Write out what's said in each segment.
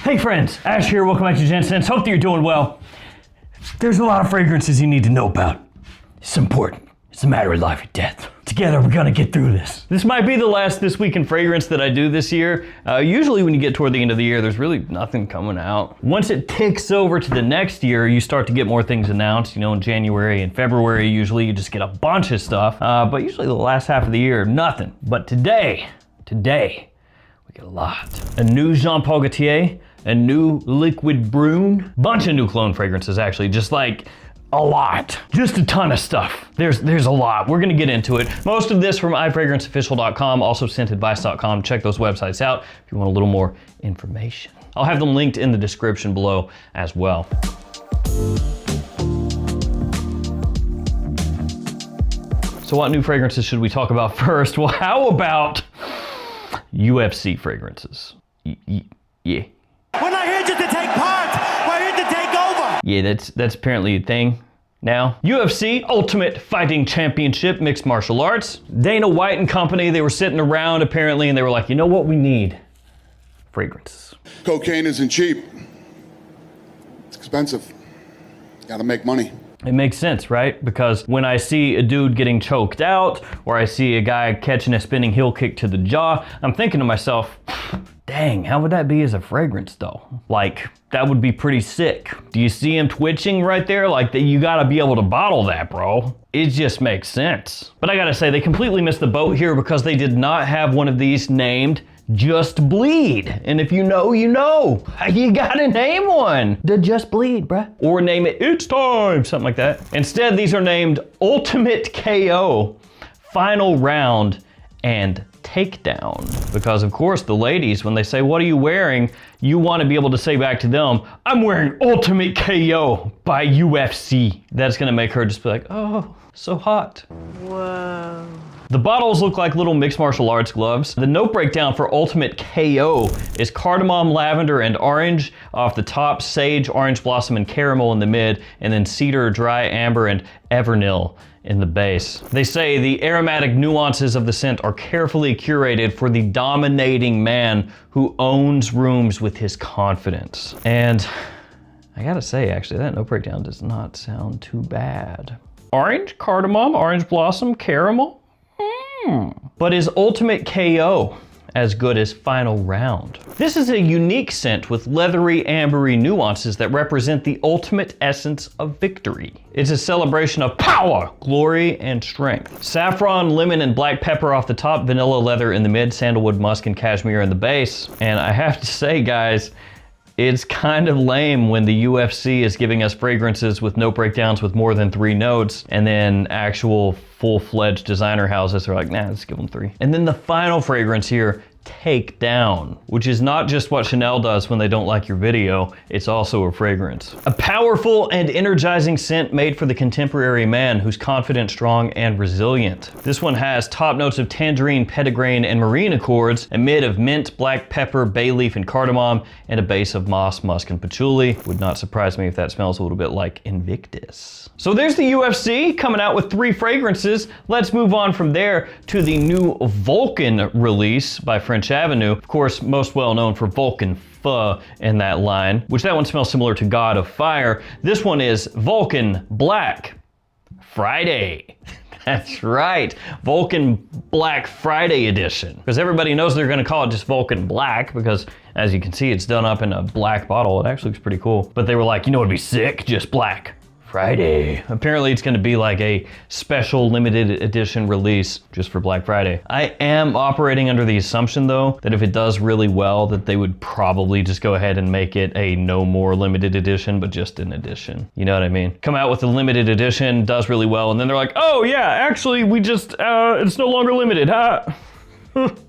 Hey friends, Ash here, welcome back to Gents. Hope that you're doing well. There's a lot of fragrances you need to know about. It's important. It's a matter of life or death. Together, we're gonna get through this. This might be the last This Week in Fragrance that I do this year. Usually when you get toward the end of the year, there's really nothing coming out. Once it ticks over to the next year, you start to get more things announced. You know, in January and February, usually you just get a bunch of stuff. But usually the last half of the year, nothing. But today, we get a lot. A new Paul Gaultier, a new liquid Brun, bunch of new cologne fragrances actually, just like a lot. Just a ton of stuff. There's a lot. We're gonna get into it. Most of this from ifragranceofficial.com, also scentadvice.com. Check those websites out if you want a little more information. I'll have them linked in the description below as well. So what new fragrances should we talk about first? Well, how about UFC fragrances? Yeah. We're not here just to take part, we're here to take over. Yeah, that's apparently a thing now. UFC, Ultimate Fighting Championship, Mixed Martial Arts. Dana White and company, they were sitting around apparently and they were like, you know what we need? Fragrances. Cocaine isn't cheap. It's expensive. Gotta make money. It makes sense, right? Because when I see a dude getting choked out, or I see a guy catching a spinning heel kick to the jaw, I'm thinking to myself, dang, how would that be as a fragrance though? Like, that would be pretty sick. Do you see him twitching right there? Like, you gotta be able to bottle that, bro. It just makes sense. But I gotta say, they completely missed the boat here because they did not have one of these named Just Bleed. And if you know, you know. You gotta name one. The Just Bleed, bruh. Or name it It's Time, something like that. Instead, these are named Ultimate KO, Final Round, and Takedown. Because of course the ladies, when they say, what are you wearing? You want to be able to say back to them, I'm wearing Ultimate KO by UFC. That's gonna make her just be like, oh, so hot. Whoa. The bottles look like little mixed martial arts gloves. The note breakdown for Ultimate KO is cardamom, lavender, and orange off the top, sage, orange blossom, and caramel in the mid, and then cedar, dry amber, and Evernil in the base. They say the aromatic nuances of the scent are carefully curated for the dominating man who owns rooms with his confidence. And I gotta say, actually, that note breakdown does not sound too bad. Orange, cardamom, orange blossom, caramel. But is Ultimate KO as good as Final Round? This is a unique scent with leathery, ambery nuances that represent the ultimate essence of victory. It's a celebration of power, glory, and strength. Saffron, lemon, and black pepper off the top, vanilla leather in the mid, sandalwood, musk, and cashmere in the base. And I have to say, guys, it's kind of lame when the UFC is giving us fragrances with note breakdowns with more than 3 notes, and then actual full-fledged designer houses are like, nah, let's give them 3. And then the final fragrance here, Takedown, which is not just what Chanel does when they don't like your video, it's also a fragrance. A powerful and energizing scent made for the contemporary man who's confident, strong, and resilient. This one has top notes of tangerine, petitgrain, and marine accords, a mid of mint, black pepper, bay leaf, and cardamom, and a base of moss, musk, and patchouli. Would not surprise me if that smells a little bit like Invictus. So there's the UFC coming out with 3 fragrances. Let's move on from there to the new Vulcan release by French Avenue. Of course, most well known for Vulcan Feu in that line, which that one smells similar to God of Fire. This one is Vulcan Black Friday. That's right, Vulcan Black Friday edition. Because everybody knows they're gonna call it just Vulcan Black because as you can see, it's done up in a black bottle. It actually looks pretty cool. But they were like, you know what'd be sick? Just black Friday. Apparently it's gonna be like a special limited edition release just for Black Friday. I am operating under the assumption though, that if it does really well, that they would probably just go ahead and make it a no more limited edition, but just an edition. You know what I mean? Come out with a limited edition, does really well, and then they're like, oh yeah, actually we just, it's no longer limited, huh?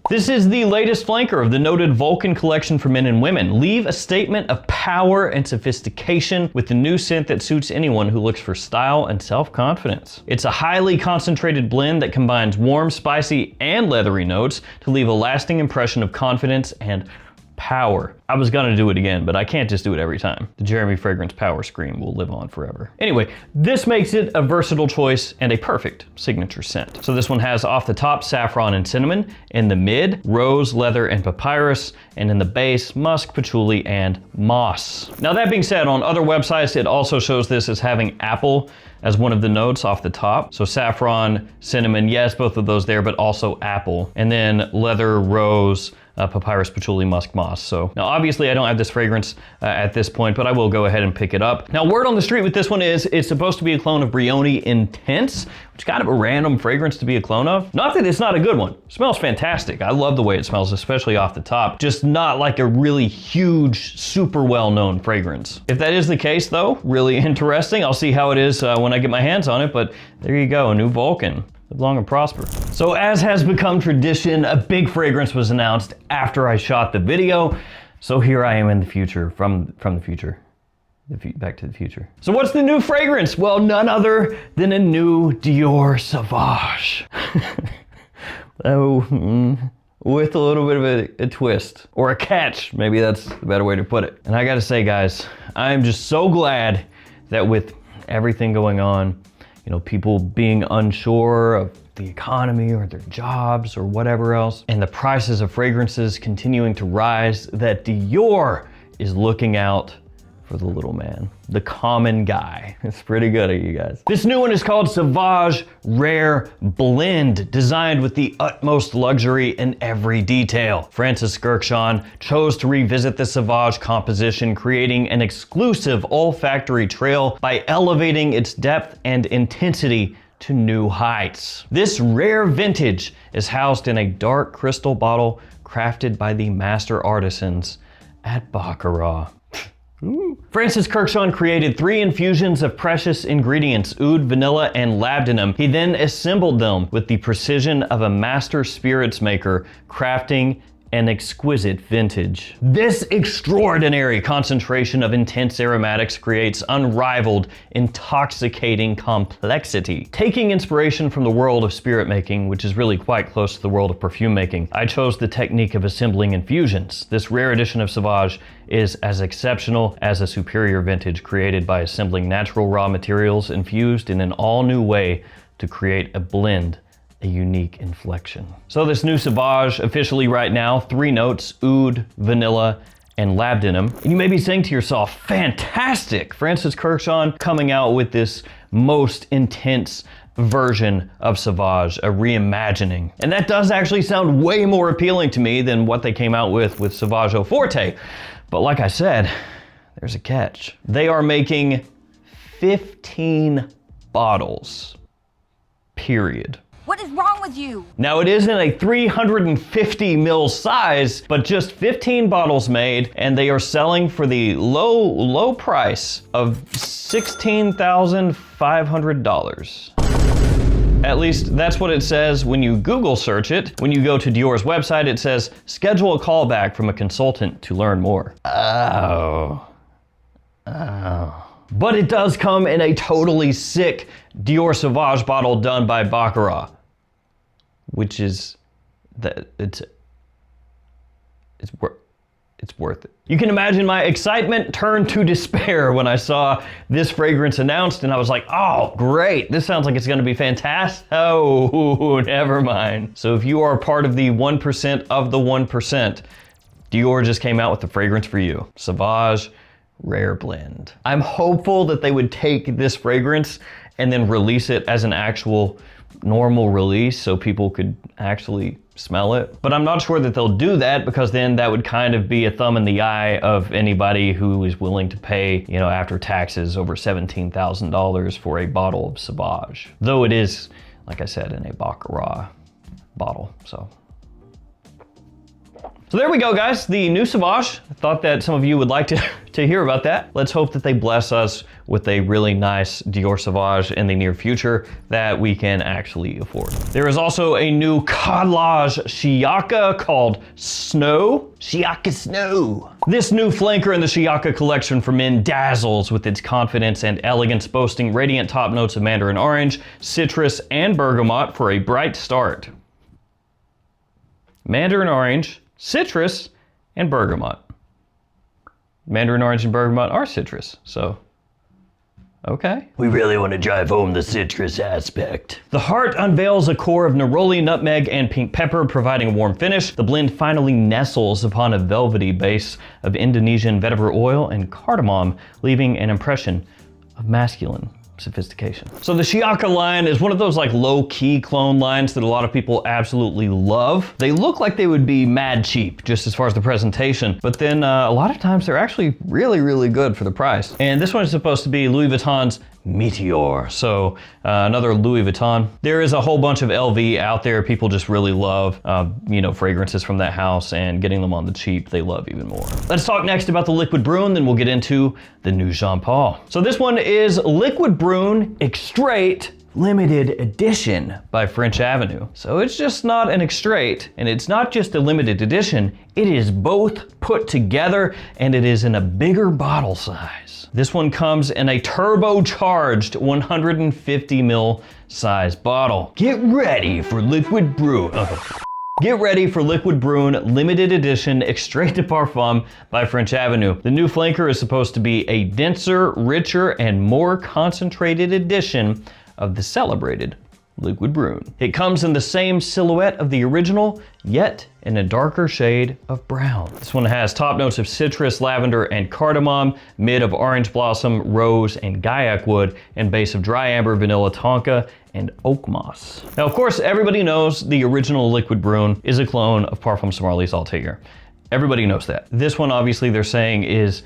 This is the latest flanker of the noted Vulcan collection for men and women. Leave a statement of power and sophistication with the new scent that suits anyone who looks for style and self-confidence. It's a highly concentrated blend that combines warm, spicy, and leathery notes to leave a lasting impression of confidence and Power. I was gonna do it again, but I can't just do it every time. The Jeremy Fragrance Power Scream will live on forever. Anyway, this makes it a versatile choice and a perfect signature scent. So this one has off the top saffron and cinnamon, in the mid, rose, leather, and papyrus, and in the base, musk, patchouli, and moss. Now that being said, on other websites, it also shows this as having apple as one of the notes off the top. So saffron, cinnamon, yes, both of those there, but also apple. And then leather, rose, papyrus, patchouli, musk, moss. So now obviously I don't have this fragrance at this point, but I will go ahead and pick it up. Now word on the street with this one is it's supposed to be a clone of Brioni Intense, which is kind of a random fragrance to be a clone of. Not that it's not a good one. It smells fantastic. I love the way it smells, especially off the top. Just not like a really huge, super well-known fragrance. If that is the case though, really interesting. I'll see how it is when I get my hands on it, but there you go, a new Vulcan. Live long and prosper. So as has become tradition, a big fragrance was announced after I shot the video. So here I am in the future, from the future. Back to the future. So what's the new fragrance? Well, none other than a new Dior Sauvage. With a little bit of a twist, or a catch, maybe that's the better way to put it. And I gotta say guys, I'm just so glad that with everything going on, you know, people being unsure of the economy or their jobs or whatever else, and the prices of fragrances continuing to rise, that Dior is looking out for the little man, the common guy. It's pretty good of you guys. This new one is called Sauvage Rare Blend, designed with the utmost luxury in every detail. Francis Gershon chose to revisit the Sauvage composition, creating an exclusive olfactory trail by elevating its depth and intensity to new heights. This rare vintage is housed in a dark crystal bottle crafted by the master artisans at Baccarat. Francis Gershon created 3 infusions of precious ingredients, oud, vanilla, and labdanum. He then assembled them with the precision of a master spirits maker, crafting an exquisite vintage. This extraordinary concentration of intense aromatics creates unrivaled, intoxicating complexity. Taking inspiration from the world of spirit making, which is really quite close to the world of perfume making, I chose the technique of assembling infusions. This rare edition of Sauvage is as exceptional as a superior vintage created by assembling natural raw materials infused in an all-new way to create a blend, a unique inflection. So this new Sauvage, officially right now, 3 notes, oud, vanilla, and labdanum. And you may be saying to yourself, fantastic! Francis Gershon coming out with this most intense version of Sauvage, a reimagining. And that does actually sound way more appealing to me than what they came out with Sauvage Eau Forte. But like I said, there's a catch. They are making 15 bottles, period. What is wrong with you? Now it isn't a 350 ml size, but just 15 bottles made, and they are selling for the low price of $16,500. At least that's what it says when you Google search it. When you go to Dior's website, it says, schedule a callback from a consultant to learn more. Oh. But it does come in a totally sick Dior Sauvage bottle done by Baccarat, which is that it's worth it. You can imagine my excitement turned to despair when I saw this fragrance announced, and I was like, oh, great, this sounds like it's gonna be fantastic. Oh, never mind. So if you are part of the 1% of the 1%, Dior just came out with the fragrance for you. Sauvage Rare Blend. I'm hopeful that they would take this fragrance and then release it as an actual normal release so people could actually smell it. But I'm not sure that they'll do that, because then that would kind of be a thumb in the eye of anybody who is willing to pay, you know, after taxes, over $17,000 for a bottle of Sauvage. Though it is, like I said, in a Baccarat bottle, so there we go, guys, the new Sauvage. I thought that some of you would like to hear about that. Let's hope that they bless us with a really nice Dior Sauvage in the near future that we can actually afford. There is also a new Khadlaj Shiyaaka called Snow. Shiyaaka Snow. This new flanker in the Shiyaaka collection for men dazzles with its confidence and elegance, boasting radiant top notes of mandarin orange, citrus, and bergamot for a bright start. Mandarin orange, citrus, and bergamot. Mandarin orange and bergamot are citrus, so okay. We really want to drive home the citrus aspect. The heart unveils a core of neroli, nutmeg, and pink pepper, providing a warm finish. The blend finally nestles upon a velvety base of Indonesian vetiver oil and cardamom, leaving an impression of masculine sophistication. So the Shiyaaka line is one of those like low-key clone lines that a lot of people absolutely love. They look like they would be mad cheap just as far as the presentation, but then a lot of times they're actually really, really good for the price. And this one is supposed to be Louis Vuitton's Meteor. So another Louis Vuitton. There is a whole bunch of LV out there. People just really love, you know, fragrances from that house, and getting them on the cheap, they love even more. Let's talk next about the Liquid Brun, then we'll get into the new Jean Paul. So this one is Liquid Brun Extrait limited edition by French Avenue. So it's just not an Extrait, and it's not just a limited edition, it is both put together, and it is in a bigger bottle size. This one comes in a turbocharged 150 ml size bottle. Get ready for Liquid Brun. Get ready for Liquid Brun limited edition Extrait de Parfum by French Avenue. The new flanker is supposed to be a denser, richer, and more concentrated edition of the celebrated Liquid Brun. It comes in the same silhouette of the original, yet in a darker shade of brown. This one has top notes of citrus, lavender, and cardamom, mid of orange blossom, rose, and gaiac wood, and base of dry amber, vanilla tonka, and oak moss. Now, of course, everybody knows the original Liquid Brun is a clone of Parfums de Marly's Altair. Everybody knows that. This one, obviously, they're saying is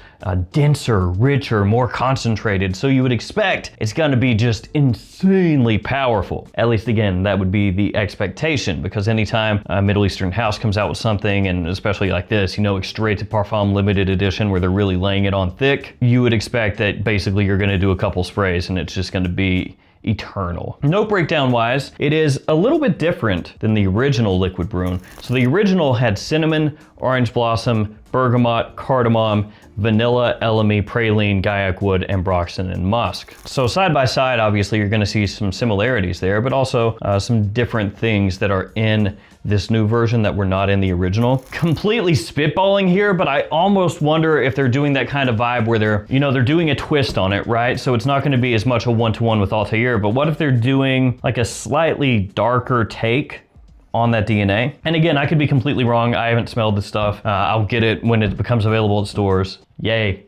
denser, richer, more concentrated, so you would expect it's gonna be just insanely powerful. At least, again, that would be the expectation, because anytime a Middle Eastern house comes out with something, and especially like this, you know, Extrait de Parfum limited edition, where they're really laying it on thick, you would expect that basically you're gonna do a couple sprays and it's just gonna be eternal. Note breakdown wise, it is a little bit different than the original Liquid Brun. So the original had cinnamon, orange blossom, bergamot, cardamom, vanilla, elemi, praline, gaiac wood, ambroxan, and musk. So side by side, obviously, you're gonna see some similarities there, but also some different things that are in this new version that were not in the original. Completely spitballing here, but I almost wonder if they're doing that kind of vibe where they're, you know, they're doing a twist on it, right? So it's not gonna be as much a one-to-one with Altair, but what if they're doing like a slightly darker take on that DNA? And again, I could be completely wrong. I haven't smelled the stuff. I'll get it when it becomes available at stores. Yay.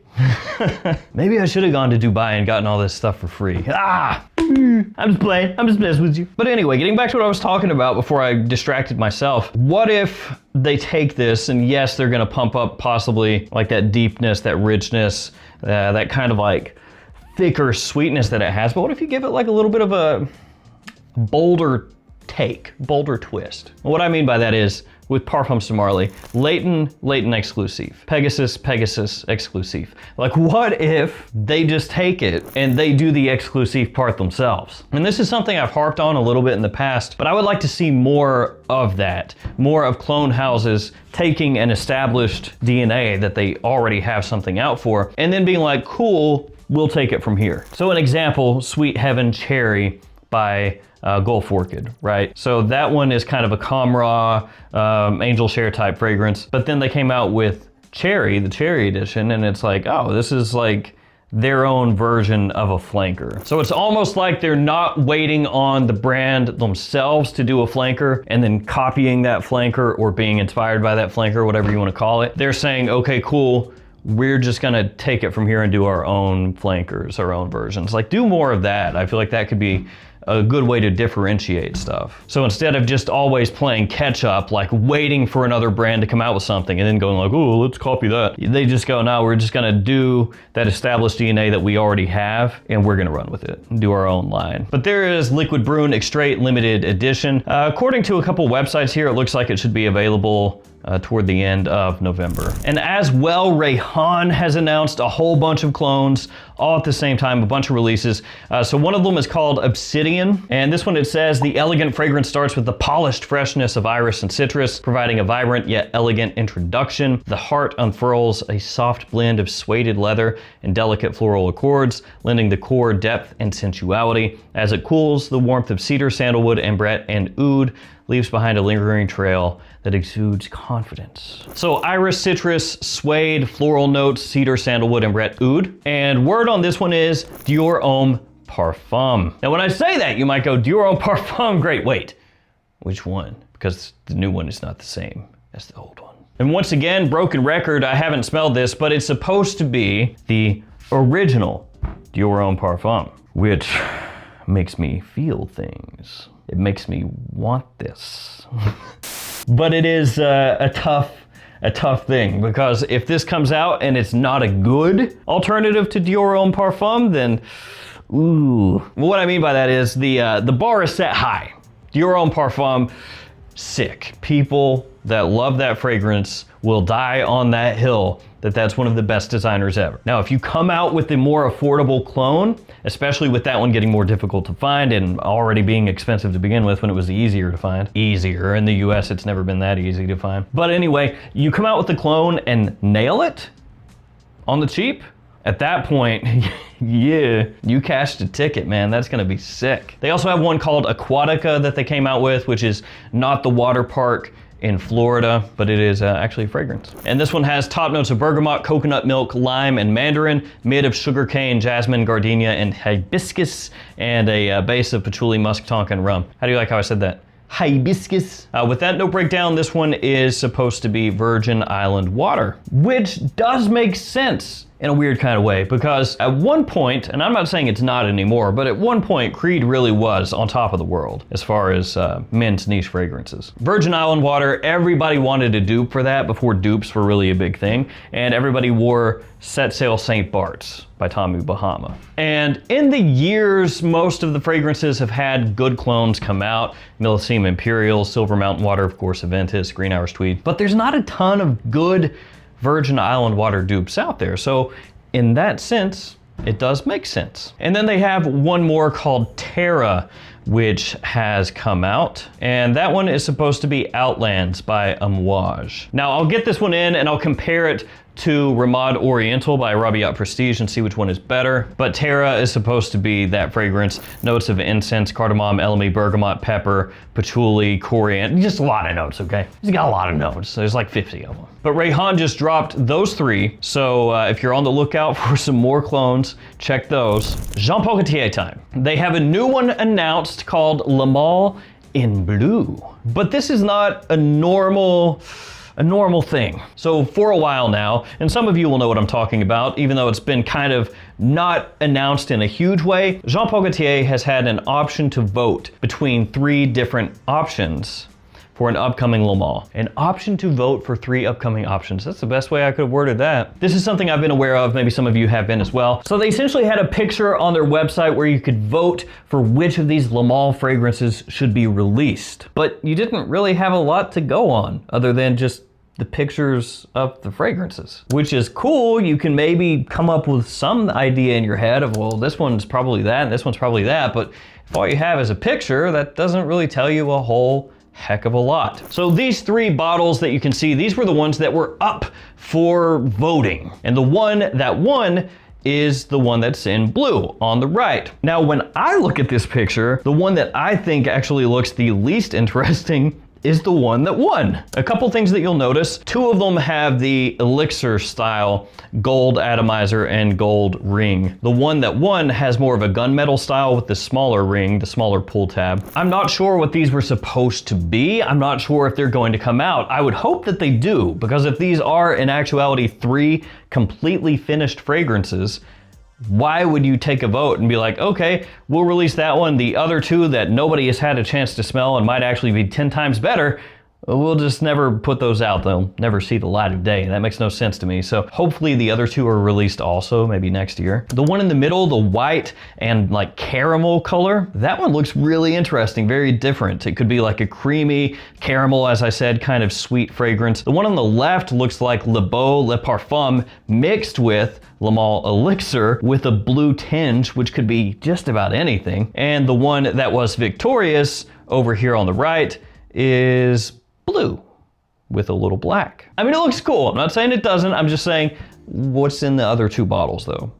Maybe I should have gone to Dubai and gotten all this stuff for free. I'm just playing. I'm just messing with you. But anyway, getting back to what I was talking about before I distracted myself. What if they take this, and yes, they're gonna pump up possibly like that deepness, that richness, that kind of like thicker sweetness that it has, but what if you give it like a little bit of a bolder take, bolder twist? What I mean by that is, with Parfums de Marly, Leighton exclusive, Pegasus exclusive. Like, what if they just take it and they do the exclusive part themselves? And this is something I've harped on a little bit in the past, but I would like to see more of that, more of clone houses taking an established DNA that they already have something out for, and then being like, cool, we'll take it from here. So an example, Sweet Heaven Cherry by Gulf Orchid, right? So that one is kind of a Camera, Angel Share type fragrance, but then they came out with Cherry, the Cherry edition, and it's like, oh, this is like their own version of a flanker. So it's almost like they're not waiting on the brand themselves to do a flanker and then copying that flanker or being inspired by that flanker, whatever you want to call it. They're saying, okay, cool, we're just gonna take it from here and do our own flankers, our own versions. Like, do more of that. I feel like that could be a good way to differentiate stuff. So instead of just always playing catch up, like waiting for another brand to come out with something and then going like, oh, let's copy that. They just go, no, we're just gonna do that established DNA that we already have and we're gonna run with it and do our own line. But there is Liquid Brun Extrait limited edition. According to a couple websites here, it looks like it should be available toward the end of November. And as well, Rayhaan has announced a whole bunch of clones all at the same time, a bunch of releases. So one of them is called Obsidian. And this one, it says, the elegant fragrance starts with the polished freshness of iris and citrus, providing a vibrant yet elegant introduction. The heart unfurls a soft blend of suede leather and delicate floral accords, lending the core depth and sensuality. As it cools, the warmth of cedar, sandalwood, ambrette, and oud leaves behind a lingering trail that exudes confidence. So iris, citrus, suede, floral notes, cedar, sandalwood, and Brett Oud. And word on this one is Dior Homme Parfum. Now when I say that, you might go, Dior Homme Parfum, great, wait, which one? Because the new one is not the same as the old one. And once again, broken record, I haven't smelled this, but it's supposed to be the original Dior Homme Parfum, which makes me feel things. It makes me want this. But it is a tough thing, because if this comes out and it's not a good alternative to Dior Homme Parfum, then ooh. What I mean by that is the bar is set high. Dior Homme Parfum, sick. People that love that fragrance will die on that hill that that's one of the best designers ever. Now, if you come out with a more affordable clone, especially with that one getting more difficult to find and already being expensive to begin with when it was easier to find. Easier, in the US it's never been that easy to find. But anyway, you come out with the clone and nail it on the cheap, at that point, yeah, you cashed a ticket, man. That's gonna be sick. They also have one called Aquatica that they came out with, which is not the water park in Florida, but it is actually a fragrance. And this one has top notes of bergamot, coconut milk, lime, and mandarin, mid of sugarcane, jasmine, gardenia, and hibiscus, and a base of patchouli, musk, tonka, and rum. How do you like how I said that? Hibiscus. With that note breakdown, this one is supposed to be Virgin Island water, which does make sense in a weird kind of way, because at one point, and I'm not saying it's not anymore, but at one point Creed really was on top of the world as far as men's niche fragrances. Virgin Island water, everybody wanted a dupe for that before dupes were really a big thing, and everybody wore Set Sail St. Bart's by Tommy Bahama. And in the years, most of the fragrances have had good clones come out. Millesime Imperial, Silver Mountain Water, of course, Aventus, Green Hours Tweed, but there's not a ton of good Virgin Island water dupes out there. So in that sense, it does make sense. And then they have one more called Terra, which has come out. And that one is supposed to be Outlands by Amouage. Now I'll get this one in and I'll compare it to Ramad Oriental by Rabiat Prestige and see which one is better. But Terra is supposed to be that fragrance. Notes of incense, cardamom, elemi, bergamot, pepper, patchouli, coriander, just a lot of notes, okay? It's got a lot of notes. There's like 50 of them. But Rayhaan just dropped those three. So if you're on the lookout for some more clones, check those. Jean Paul Gaultier time. They have a new one announced called Le Male in Blue. But this is not a normal thing. So for a while now, and some of you will know what I'm talking about, even though it's been kind of not announced in a huge way, Jean Paul Gaultier has had an option to vote between 3 different options for an upcoming Le Male. An option to vote for 3 upcoming options. That's the best way I could have worded that. This is something I've been aware of, maybe some of you have been as well. So they essentially had a picture on their website where you could vote for which of these Le Male fragrances should be released. But you didn't really have a lot to go on other than just the pictures of the fragrances, which is cool. You can maybe come up with some idea in your head of, well, this one's probably that and this one's probably that, but if all you have is a picture, that doesn't really tell you a whole heck of a lot. So these 3 bottles that you can see, these were the ones that were up for voting. And the one that won is the one that's in blue on the right. Now, when I look at this picture, the one that I think actually looks the least interesting is the one that won. A couple things that you'll notice. 2 of them have the elixir style gold atomizer and gold ring. The one that won has more of a gunmetal style with the smaller ring, the smaller pull tab. I'm not sure what these were supposed to be. I'm not sure if they're going to come out. I would hope that they do, because if these are in actuality 3 completely finished fragrances, why would you take a vote and be like, okay, we'll release that one. The other 2 that nobody has had a chance to smell and might actually be 10 times better, we'll just never put those out. They'll never see the light of day. That makes no sense to me. So hopefully the other 2 are released also, maybe next year. The one in the middle, the white and like caramel color, that one looks really interesting, very different. It could be like a creamy caramel, as I said, kind of sweet fragrance. The one on the left looks like Le Beau Le Parfum mixed with Le Male Elixir with a blue tinge, which could be just about anything. And the one that was victorious over here on the right is blue with a little black. I mean, it looks cool. I'm not saying it doesn't. I'm just saying what's in the other 2 bottles though,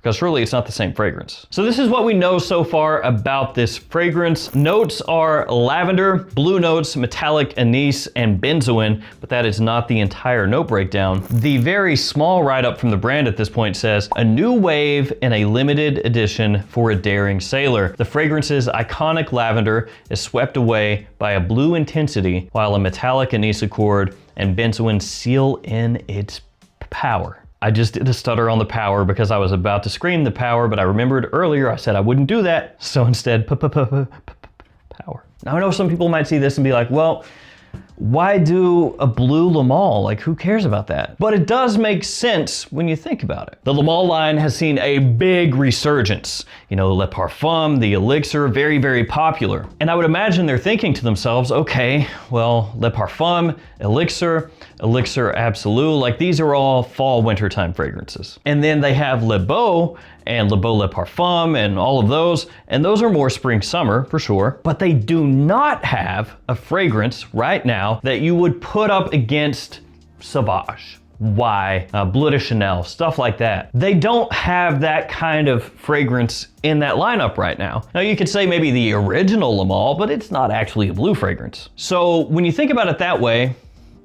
because surely it's not the same fragrance. So this is what we know so far about this fragrance. Notes are lavender, blue notes, metallic anise, and benzoin, but that is not the entire note breakdown. The very small write-up from the brand at this point says, a new wave in a limited edition for a daring sailor. The fragrance's iconic lavender is swept away by a blue intensity, while a metallic anise accord and benzoin seal in its power. I just did a stutter on the power because I was about to scream the power, but I remembered earlier I said I wouldn't do that. So instead, power. Now I know some people might see this and be like, well, why do a blue Le Male? Like, who cares about that? But it does make sense when you think about it. The Le Male line has seen a big resurgence. You know, Le Parfum, the Elixir, very, very popular. And I would imagine they're thinking to themselves, okay, well, Le Parfum, Elixir, Elixir Absolu, like these are all fall wintertime fragrances. And then they have Le Beau and Le Beau Le Parfum and all of those, and those are more spring summer for sure, but they do not have a fragrance right now that you would put up against Sauvage, Y, Bleu de Chanel, stuff like that. They don't have that kind of fragrance in that lineup right now. Now you could say maybe the original Le Male, but it's not actually a blue fragrance. So when you think about it that way,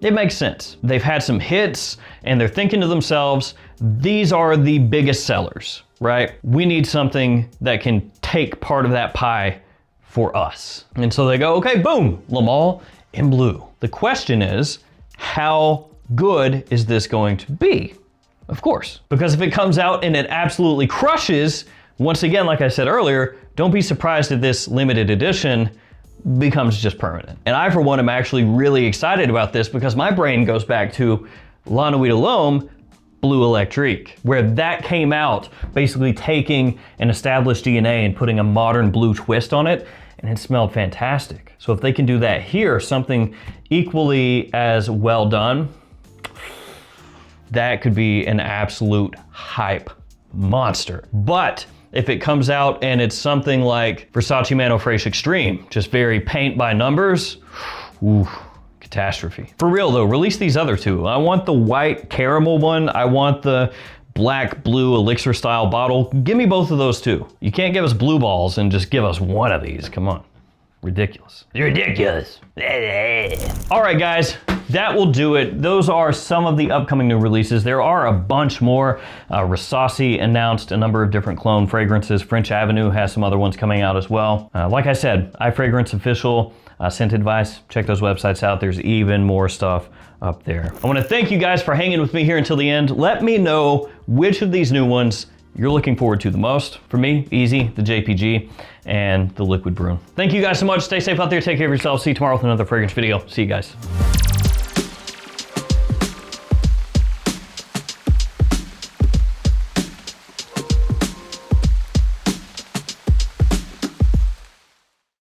it makes sense. They've had some hits and they're thinking to themselves, these are the biggest sellers, right? We need something that can take part of that pie for us. And so they go, okay, boom, Le Male in blue. The question is, how good is this going to be? Of course, because if it comes out and it absolutely crushes, once again, like I said earlier, don't be surprised if this limited edition becomes just permanent. And I, for one, am actually really excited about this because my brain goes back to La Nuit de l'Homme Blue Electrique, where that came out basically taking an established DNA and putting a modern blue twist on it, and it smelled fantastic. So if they can do that here, something equally as well done, that could be an absolute hype monster. But if it comes out and it's something like Versace Man Eau Fraiche Extreme, just very paint by numbers, ooh, catastrophe. For real though, release these other two. I want the white caramel one. I want the black blue elixir style bottle. Give me both of those too. You can't give us blue balls and just give us one of these. Come on. Ridiculous. Ridiculous. All right, guys, that will do it. Those are some of the upcoming new releases. There are a bunch more. Rasasi announced a number of different clone fragrances. French Avenue has some other ones coming out as well. Like I said, iFragrance Official, Scent Advice, check those websites out. There's even more stuff up there. I want to thank you guys for hanging with me here until the end. Let me know which of these new ones you're looking forward to the most. For me, easy, the JPG and the Liquid Brun. Thank you guys so much. Stay safe out there. Take care of yourselves. See you tomorrow with another fragrance video. See you guys.